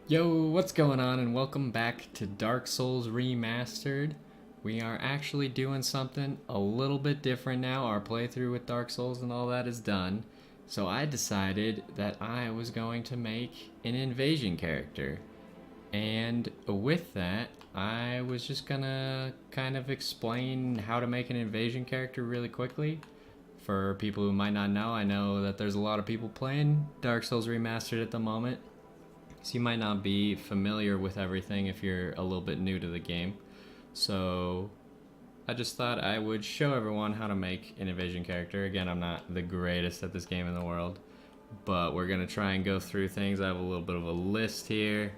Yo, what's going on, and welcome back to Dark Souls Remastered. We are actually doing something a little bit different now. Our playthrough with Dark Souls and all that is done. So I decided that I was going to make an invasion character. And with that, I was just gonna kind of explain how to make an invasion character really quickly. For people who might not know, I know that there's a lot of people playing Dark Souls Remastered at the moment. So you might not be familiar with everything if you're a little bit new to the game. So I just thought I would show everyone how to make an invasion character. Again, I'm not the greatest at this game in the world, but we're gonna try and go through things. I have a little bit of a list here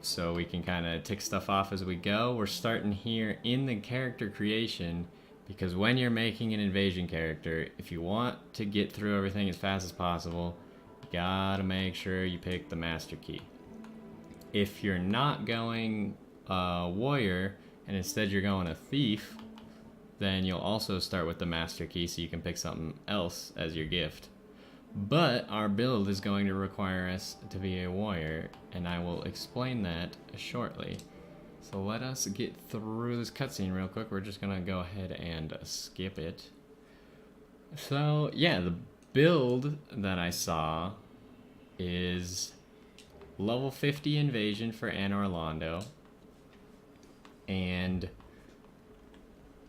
so we can kind of tick stuff off as we go. We're starting here in the character creation because when you're making an invasion character, if you want to get through everything as fast as possible, you gotta make sure you pick the master key. If you're not going warrior and instead you're going a thief, then you'll also start with the master key so you can pick something else as your gift. But our build is going to require us to be a warrior, and I will explain that shortly. So let us get through this cutscene real quick. We're just gonna go ahead and skip it. So yeah, the build that I saw is level 50 invasion for Anne Orlando. And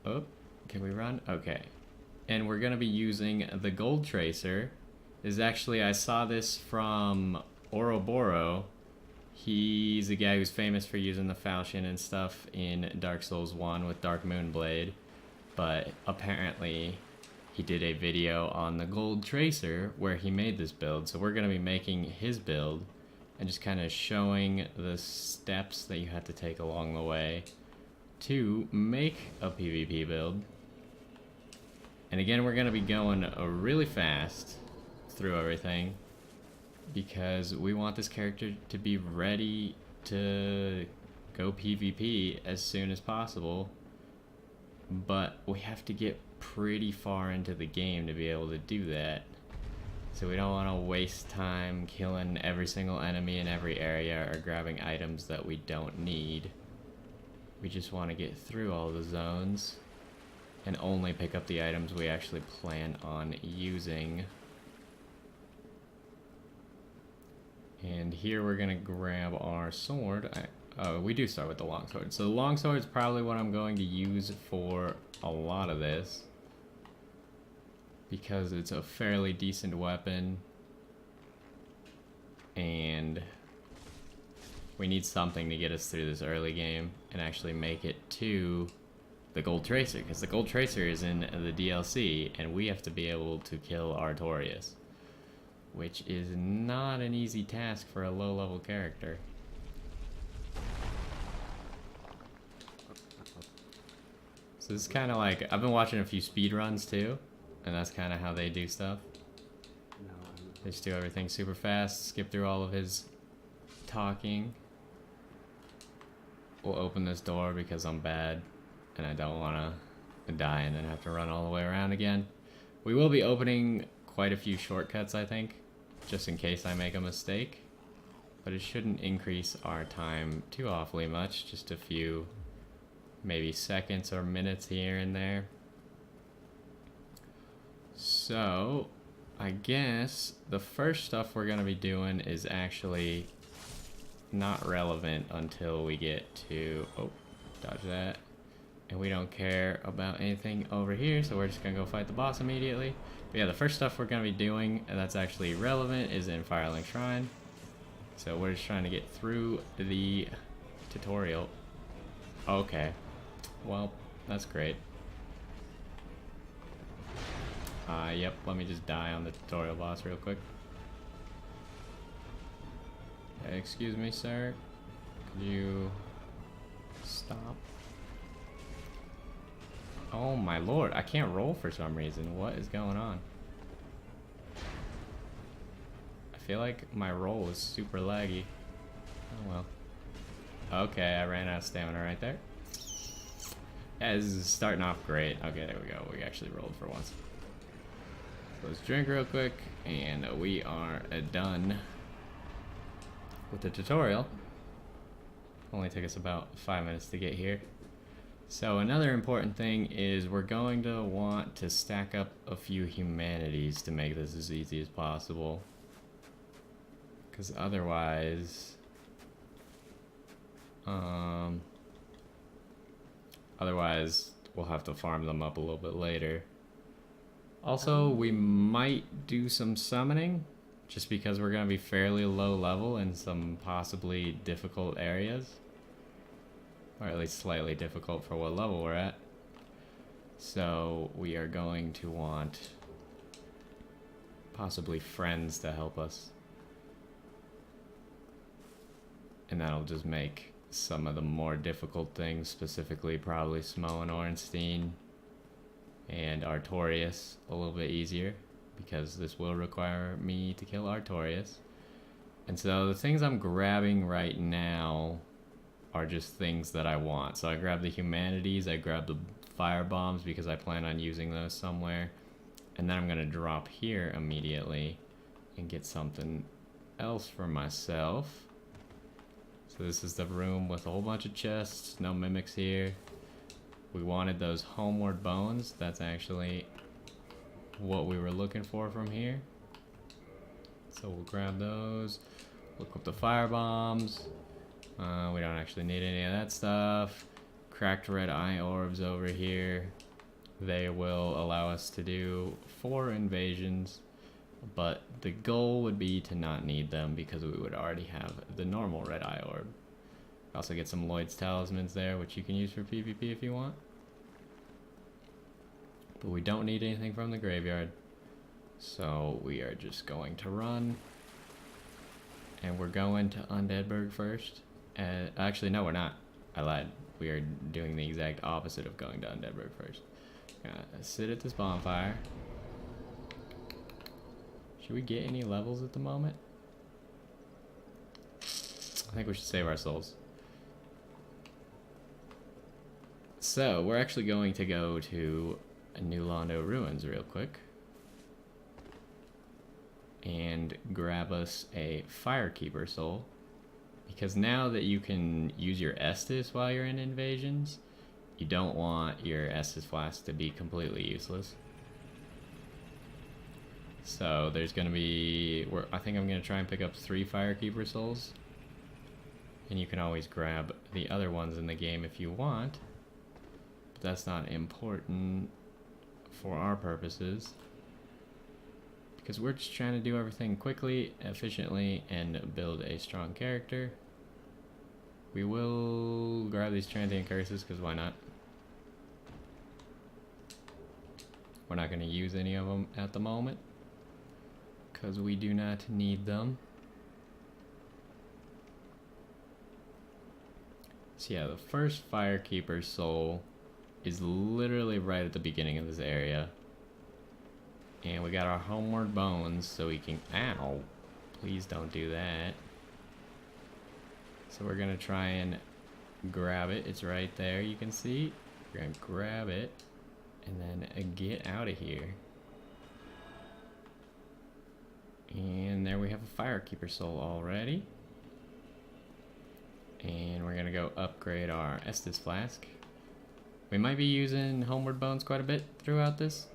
oh, can we run? Okay. And we're gonna be using the gold tracer. I saw this from Ouroboros. He's a guy who's famous for using the falchion and stuff in Dark Souls 1 with Dark Moonblade, but apparently he did a video on the gold tracer where he made this build. So we're gonna be making his build and just kind of showing the steps that you have to take along the way to make a PvP build. And again, we're going to be going really fast through everything because we want this character to be ready to go PvP as soon as possible, but we have to get pretty far into the game to be able to do that. So we don't want to waste time killing every single enemy in every area or grabbing items that we don't need. We just want to get through all the zones and only pick up the items we actually plan on using. And here we're going to grab our sword. We do start with the longsword. So the longsword is probably what I'm going to use for a lot of this, because it's a fairly decent weapon and we need something to get us through this early game and actually make it to the gold tracer, because the gold tracer is in the DLC and we have to be able to kill Artorias, which is not an easy task for a low level character. So this is kind of like, I've been watching a few speedruns too, and that's kind of how they do stuff. They just do everything super fast, skip through all of his talking. We'll open this door because I'm bad and I don't want to die and then have to run all the way around again. We will be opening quite a few shortcuts, I think, just in case I make a mistake. But it shouldn't increase our time too awfully much, just a few, maybe seconds or minutes here and there. So, I guess the first stuff we're going to be doing is actually not relevant until we get to... Oh, dodge that. And we don't care about anything over here, so we're just going to go fight the boss immediately. But yeah, the first stuff we're going to be doing, and that's actually relevant, is in Firelink Shrine. So we're just trying to get through the tutorial. Okay. Well, that's great. Yep, let me just die on the tutorial boss real quick. Excuse me, sir. Could you stop? Oh my lord, I can't roll for some reason. What is going on? I feel like my roll is super laggy. Oh well. Okay, I ran out of stamina right there. Yeah, this is starting off great. Okay, there we go. We actually rolled for once. Let's drink real quick, and we are done. with the tutorial. Only took us about 5 minutes to get here. So another important thing is we're going to want to stack up a few humanities to make this as easy as possible. Because otherwise... otherwise we'll have to farm them up a little bit later. Also, we might do some summoning, just because we're going to be fairly low level in some possibly difficult areas. Or at least slightly difficult for what level we're at. So we are going to want possibly friends to help us. And that'll just make some of the more difficult things, specifically probably Smo and Ornstein and Artorias, a little bit easier, because this will require me to kill Artorias. And so the things I'm grabbing right now are just things that I want. So I grab the humanities, I grab the fire bombs because I plan on using those somewhere, and then I'm gonna drop here immediately and get something else for myself. So this is the room with a whole bunch of chests, no mimics here. We wanted those homeward bones. That's actually what we were looking for from here. So we'll grab those, look up the fire bombs. We don't actually need any of that stuff. Cracked red eye orbs over here. They will allow us to do 4 invasions, but the goal would be to not need them because we would already have the normal red eye orb. Also get some Lloyd's talismans there, which you can use for PvP if you want. But we don't need anything from the graveyard. So we are just going to run. And we're going to Undeadburg first. Actually, no, we're not. I lied. We are doing the exact opposite of going to Undeadburg first. Gonna sit at this bonfire. Should we get any levels at the moment? I think we should save our souls. So, we're actually going to go to New Londo Ruins real quick. And grab us a Firekeeper soul. Because now that you can use your Estus while you're in invasions, you don't want your Estus Flask to be completely useless. So there's going to be... I think I'm going to try and pick up 3 Firekeeper souls. And you can always grab the other ones in the game if you want. But that's not important for our purposes. Because we're just trying to do everything quickly, efficiently, and build a strong character. We will grab these transient curses, because why not? We're not going to use any of them at the moment, because we do not need them. So yeah, the first Firekeeper soul is literally right at the beginning of this area. And we got our homeward bones, so we can... Ow! Please don't do that. So we're gonna try and grab it. It's right there, you can see. We're gonna grab it, and then get out of here. And there we have a Firekeeper soul already. And we're gonna go upgrade our Estus Flask. We might be using homeward bones quite a bit throughout this.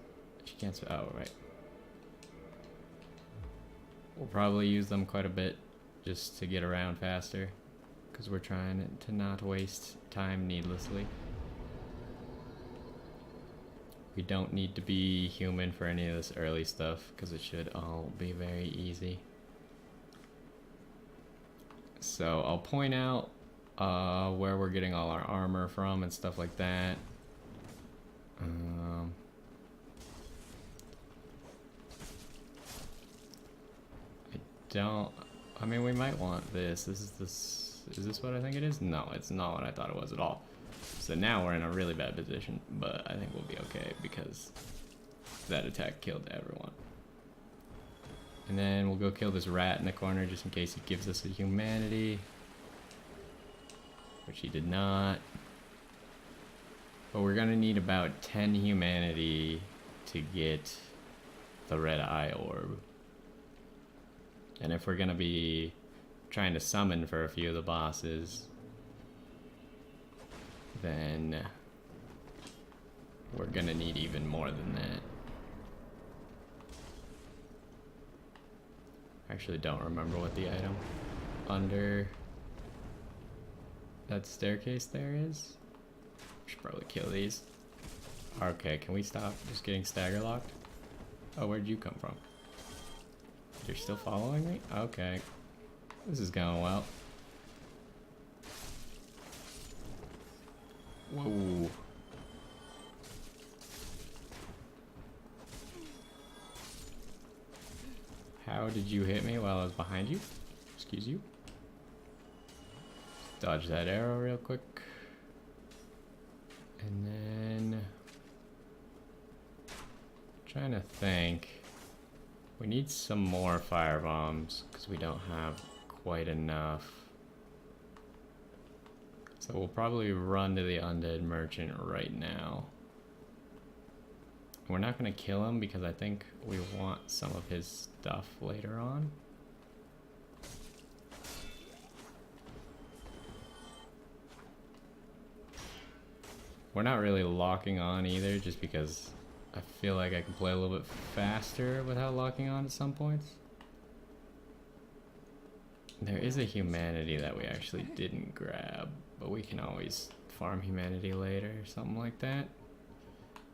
She can't... Oh, right. We'll probably use them quite a bit just to get around faster, because we're trying to not waste time needlessly. We don't need to be human for any of this early stuff, because it should all be very easy. So I'll point out where we're getting all our armor from and stuff like that. I mean, we might want this. Is this what I think it is? No, it's not what I thought it was at all. So now we're in a really bad position, but I think we'll be okay because that attack killed everyone. And then we'll go kill this rat in the corner just in case he gives us a humanity, which he did not. But we're gonna need about 10 humanity to get the red eye orb. And if we're gonna be trying to summon for a few of the bosses, then we're gonna need even more than that. I actually don't remember what the item under that staircase there is. Should probably kill these. Okay, can we stop just getting stagger locked? Oh, where'd you come from? You're still following me? Okay. This is going well. Whoa. How did you hit me while I was behind you? Excuse you. Dodge that arrow real quick. And then... trying to think. We need some more fire bombs because we don't have quite enough. So we'll probably run to the undead merchant right now. We're not going to kill him because I think we want some of his stuff later on. We're not really locking on either, just because I feel like I can play a little bit faster without locking on at some points. There is a humanity that we actually didn't grab, but we can always farm humanity later or something like that.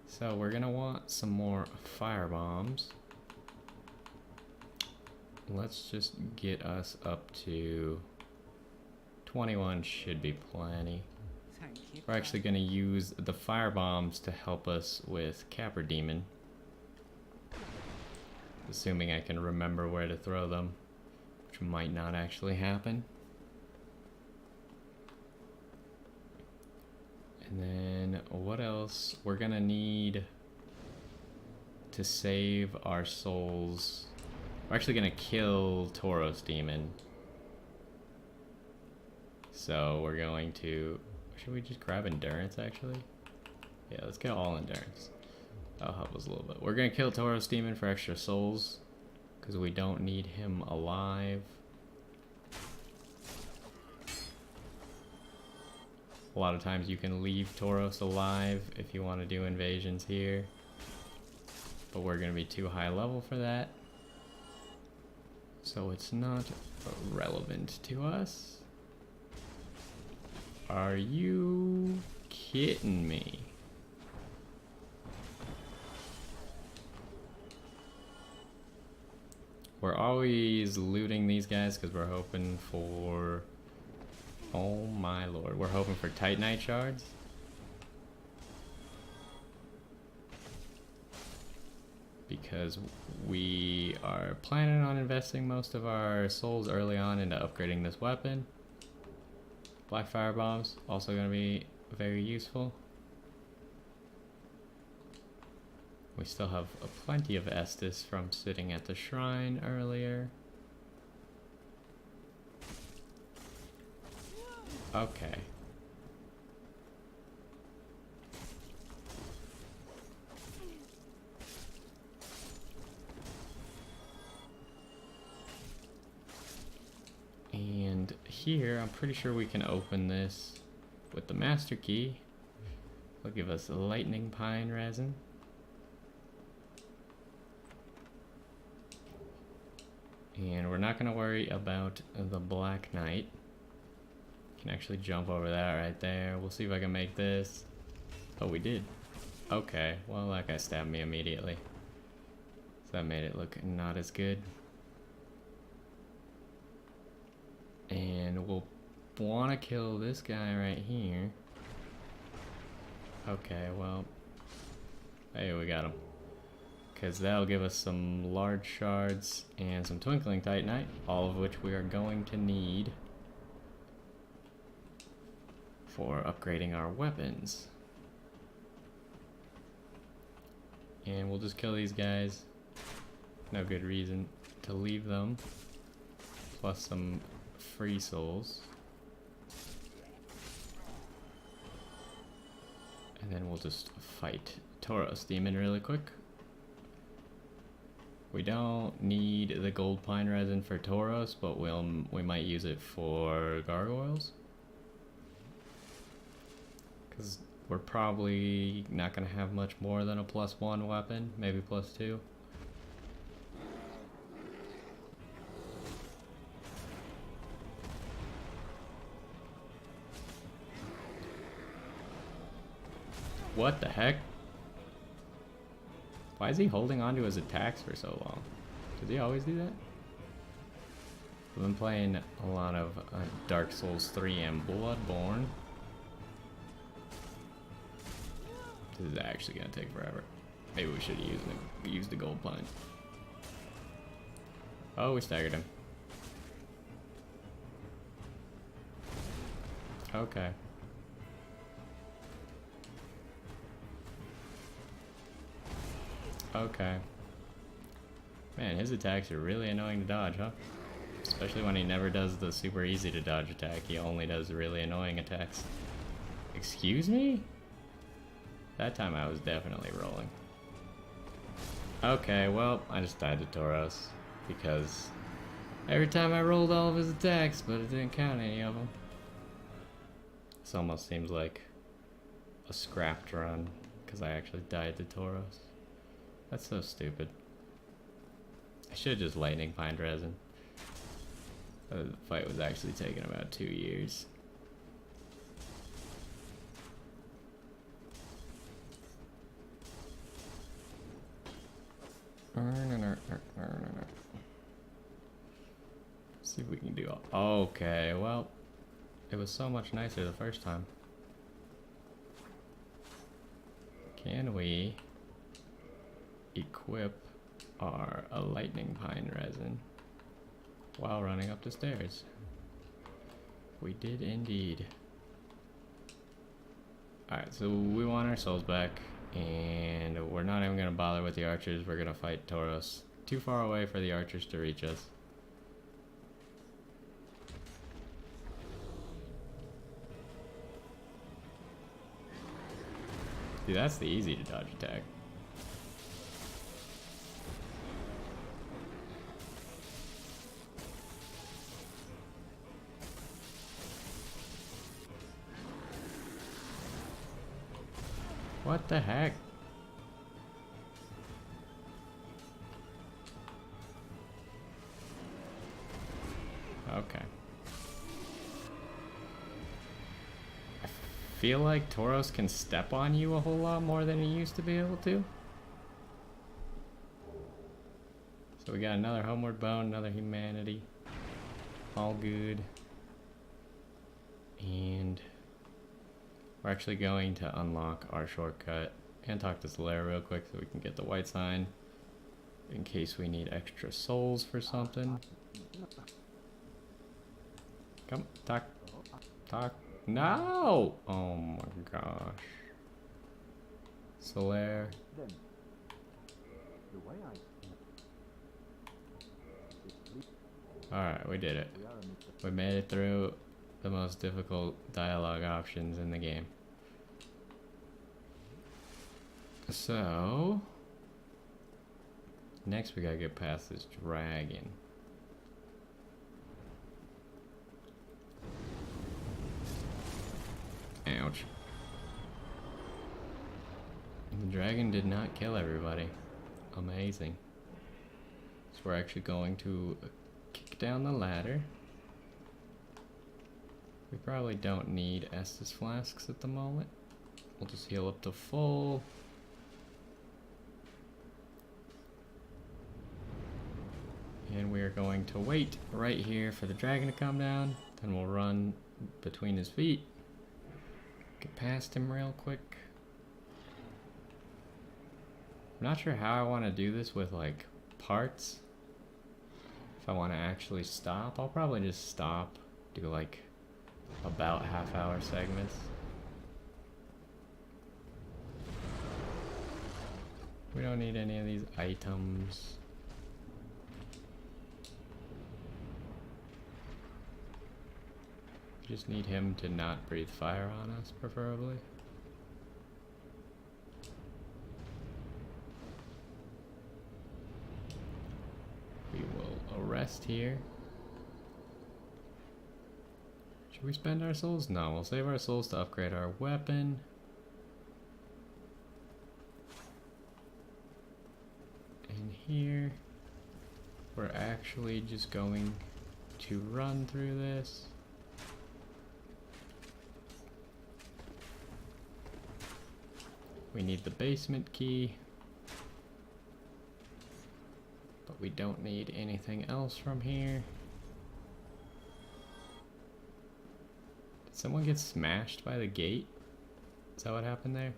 So we're gonna want some more fire bombs. Let's just get us up to 21 should be plenty. We're actually gonna use the fire bombs to help us with Capra Demon. Assuming I can remember where to throw them, which might not actually happen. And then what else? We're gonna need to save our souls. We're actually gonna kill Tauros Demon. So we're going to... should we just grab endurance actually? Yeah, let's get all endurance. That'll help us a little bit. We're gonna kill Tauros Demon for extra souls because we don't need him alive. A lot of times you can leave Tauros alive if you want to do invasions here, but we're going to be too high level for that, so it's not relevant to us. Are you kidding me? We're always looting these guys because we're hoping for... oh my lord, we're hoping for Titanite shards. Because we are planning on investing most of our souls early on into upgrading this weapon. Black fire bombs, also going to be very useful. We still have plenty of Estus from sitting at the shrine earlier. Okay. And here, I'm pretty sure we can open this with the master key. It'll give us lightning pine resin. And we're not going to worry about the Black Knight. Can actually jump over that right there. We'll see if I can make this. Oh, we did. Okay, well that guy stabbed me immediately. So that made it look not as good. And we'll want to kill this guy right here. Okay, well, hey, we got him. Because that'll give us some large shards and some twinkling titanite, all of which we are going to need for upgrading our weapons. And we'll just kill these guys. No good reason to leave them. Plus some free souls. And then we'll just fight Tauros Demon really quick. We don't need the gold pine resin for Tauros, but we might use it for gargoyles. Because we're probably not going to have much more than a +1 weapon, maybe +2. What the heck? Why is he holding on to his attacks for so long? Does he always do that? I've been playing a lot of Dark Souls 3 and Bloodborne. This is actually gonna take forever. Maybe we should have used the gold pine. Oh, we staggered him. Okay. Okay. Man, his attacks are really annoying to dodge, huh? Especially when he never does the super easy to dodge attack. He only does really annoying attacks. Excuse me? That time I was definitely rolling. Okay, well, I just died to Tauros. Because every time I rolled all of his attacks, but it didn't count any of them. This almost seems like a scrapped run. Because I actually died to Tauros. That's so stupid. I should have just lightning pined resin. The fight was actually taking about 2 years. See if we can do all. Okay, well, it was so much nicer the first time. Can we equip our lightning pine resin while running up the stairs? We did indeed. Alright, so we want our souls back, and we're not even gonna bother with the archers. We're gonna fight Tauros. Too far away for the archers to reach us. See, that's the easy to dodge attack. What the heck? Okay. I feel like Tauros can step on you a whole lot more than he used to be able to. So we got another homeward bone, another humanity. All good. And we're actually going to unlock our shortcut and talk to Solaire real quick so we can get the white sign in case we need extra souls for something. Come, talk. No! Oh my gosh. Solaire. Alright, we did it. We made it through the most difficult dialogue options in the game. So, next we gotta get past this dragon. Ouch. The dragon did not kill everybody. Amazing. So we're actually going to kick down the ladder. We probably don't need Estus flasks at the moment. We'll just heal up to full. And we are going to wait right here for the dragon to come down. Then we'll run between his feet. Get past him real quick. I'm not sure how I want to do this with like parts. If I want to actually stop, I'll probably just stop. Do like about half-hour segments. We don't need any of these items. Just need him to not breathe fire on us, preferably. chest here. Should we spend our souls? No, we'll save our souls to upgrade our weapon. And here, we're actually just going to run through this. We need the basement key. But we don't need anything else from here. Did someone get smashed by the gate? Is that what happened there?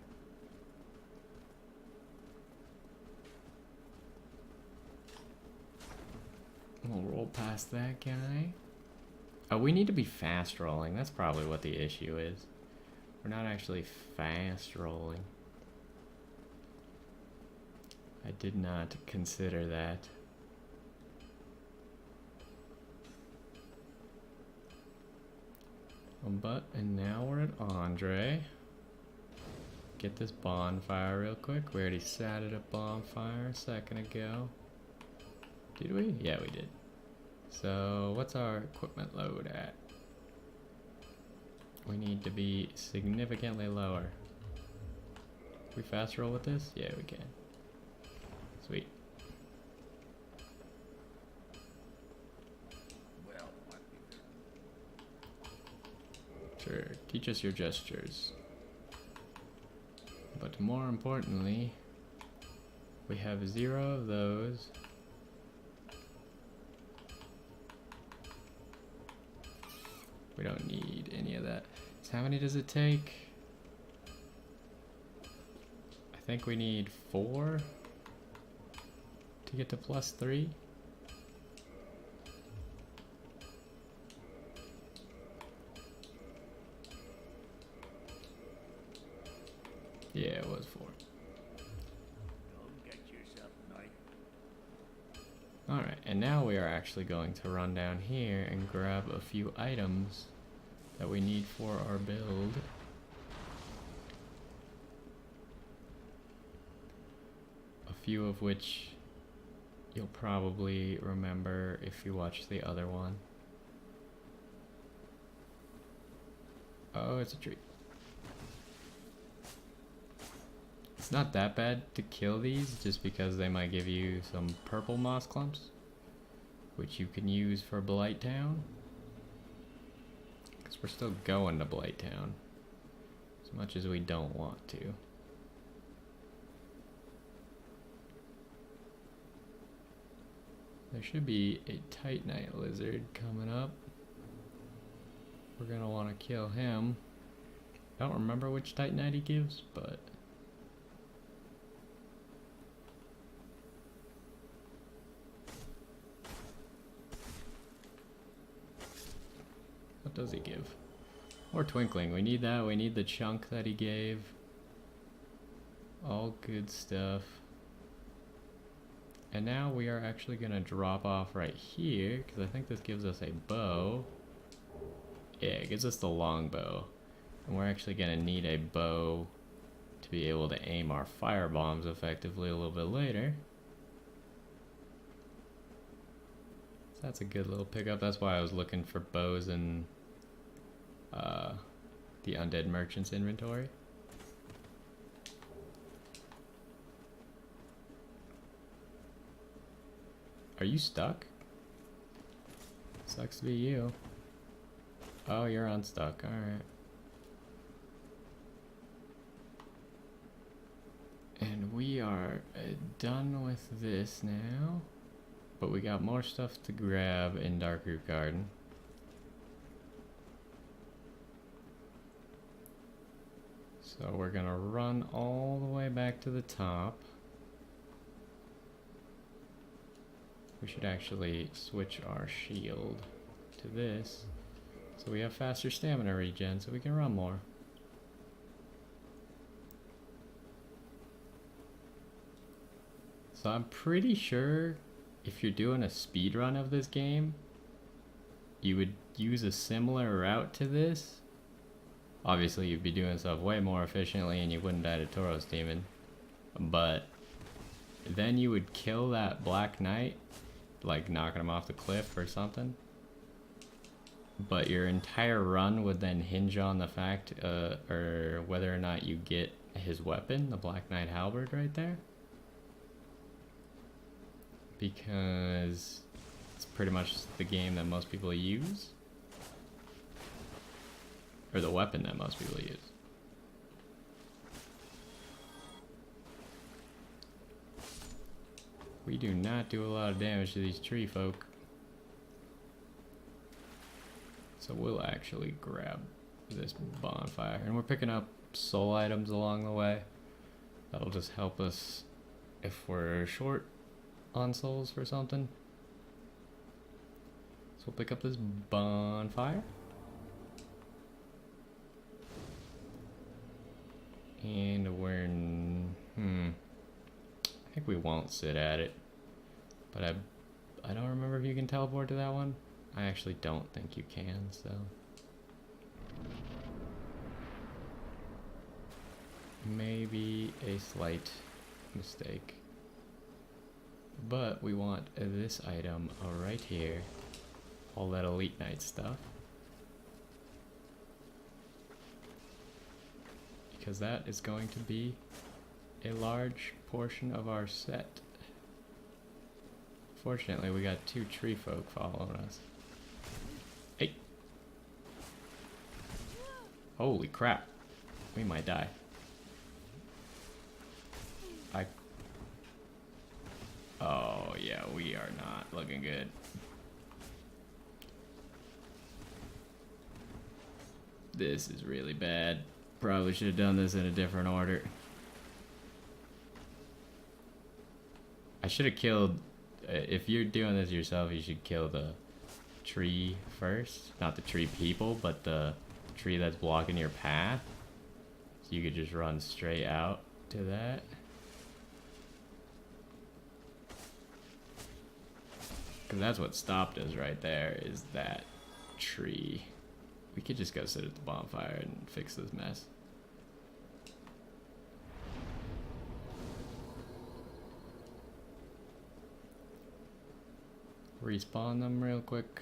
We'll roll past that guy. Oh, we need to be fast rolling. That's probably what the issue is. We're not actually fast rolling. I did not consider that. And now we're at Andre. Get this bonfire real quick. We already sat at a bonfire a second ago. Did we? Yeah, we did. So, what's our equipment load at? We need to be significantly lower. Can we fast roll with this? Yeah, we can. Sweet. Sure, teach us your gestures. But more importantly, we have 0 of those. We don't need any of that. So how many does it take? I think we need 4 to get to +3. Yeah, it was 4. Alright, and now we are actually going to run down here and grab a few items that we need for our build. A few of which you'll probably remember if you watch the other one. Oh, it's a tree. It's not that bad to kill these, just because they might give you some purple moss clumps, which you can use for Blight Town. Because we're still going to Blight Town, as much as we don't want to. There should be a Titanite lizard coming up. We're gonna want to kill him. I don't remember which Titanite he gives, but what does he give? Or Twinkling. We need that. We need the chunk that he gave. All good stuff. And now we are actually going to drop off right here, because I think this gives us a bow. Yeah, it gives us the long bow. And we're actually going to need a bow to be able to aim our fire bombs effectively a little bit later. So that's a good little pickup. That's why I was looking for bows in the Undead Merchant's inventory. Are you stuck? Sucks to be you. Oh, you're unstuck. Alright. And we are done with this now. But we got more stuff to grab in Darkroot Garden. So we're gonna run all the way back to the top. We should actually switch our shield to this, so we have faster stamina regen, so we can run more. So I'm pretty sure if you're doing a speed run of this game, you would use a similar route to this. Obviously you'd be doing stuff way more efficiently and you wouldn't die to Tauros Demon, but then you would kill that Black Knight like knocking him off the cliff or something. But your entire run would then hinge on the fact, or whether or not you get his weapon, the Black Knight Halberd right there. Because it's pretty much the game that most people use. Or the weapon that most people use. We do not do a lot of damage to these tree folk. So we'll actually grab this bonfire. And we're picking up soul items along the way. That'll just help us if we're short on souls for something. So we'll pick up this bonfire. And I think we won't sit at it. But I don't remember if you can teleport to that one. I actually don't think you can, so. Maybe a slight mistake. But we want this item right here. All that Elite Knight stuff. Because that is going to be a large portion of our set. Fortunately, we got 2 tree folk following us. Hey! Holy crap. We might die. Oh yeah, we are not looking good. This is really bad. Probably should have done this in a different order. I should have killed... if you're doing this yourself, you should kill the tree first. Not the tree people, but the tree that's blocking your path. So you could just run straight out to that. Because that's what stopped us right there, is that tree. We could just go sit at the bonfire and fix this mess. Respawn them real quick.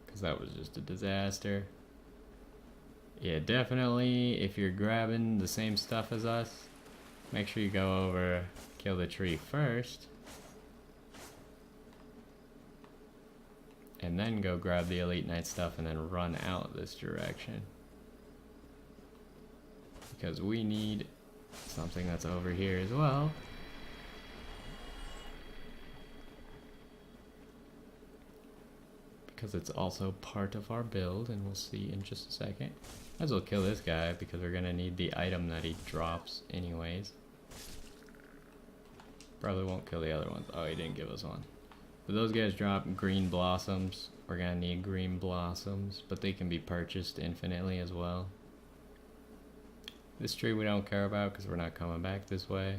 Because that was just a disaster. Yeah, definitely, if you're grabbing the same stuff as us, make sure you go over, kill the tree first. And then go grab the Elite Knight stuff and then run out this direction. Because we need something that's over here as well. Because it's also part of our build, and we'll see in just a second. Might as well kill this guy because we're gonna need the item that he drops anyways. Probably won't kill the other ones. Oh, he didn't give us one. But those guys drop green blossoms. We're gonna need green blossoms, but they can be purchased infinitely as well. This tree we don't care about because we're not coming back this way.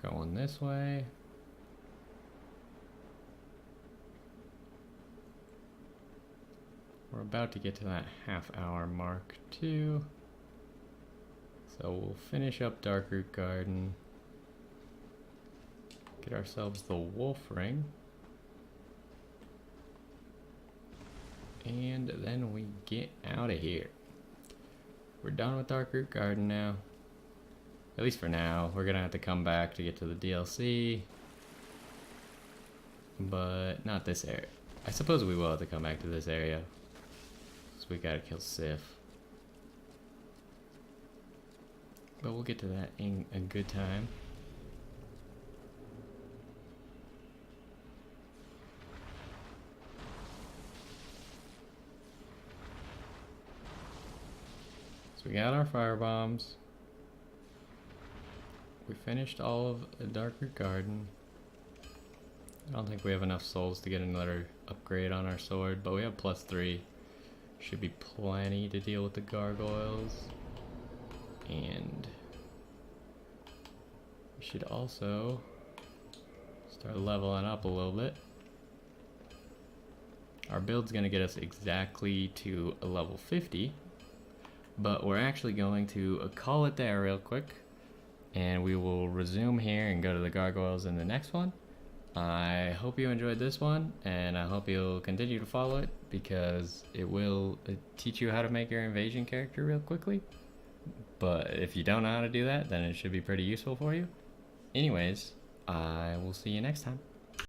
Going this way. We're about to get to that half-hour mark too. So we'll finish up Darkroot Garden. Get ourselves the wolf ring. And then we get out of here. We're done with Darkroot Garden now. At least for now. We're gonna have to come back to get to the DLC. But not this area. I suppose we will have to come back to this area. So we gotta kill Sif. But we'll get to that in a good time. So we got our fire bombs. We finished all of the Darkroot Garden. I don't think we have enough souls to get another upgrade on our sword, but we have +3. Should be plenty to deal with the gargoyles. And we should also start leveling up a little bit. Our build's gonna get us exactly to a level 50. But we're actually going to call it there real quick. and we will resume here and go to the gargoyles in the next one. I hope you enjoyed this one, and I hope you'll continue to follow it, because it will teach you how to make your invasion character real quickly. But if you don't know how to do that, then it should be pretty useful for you. Anyways, I will see you next time.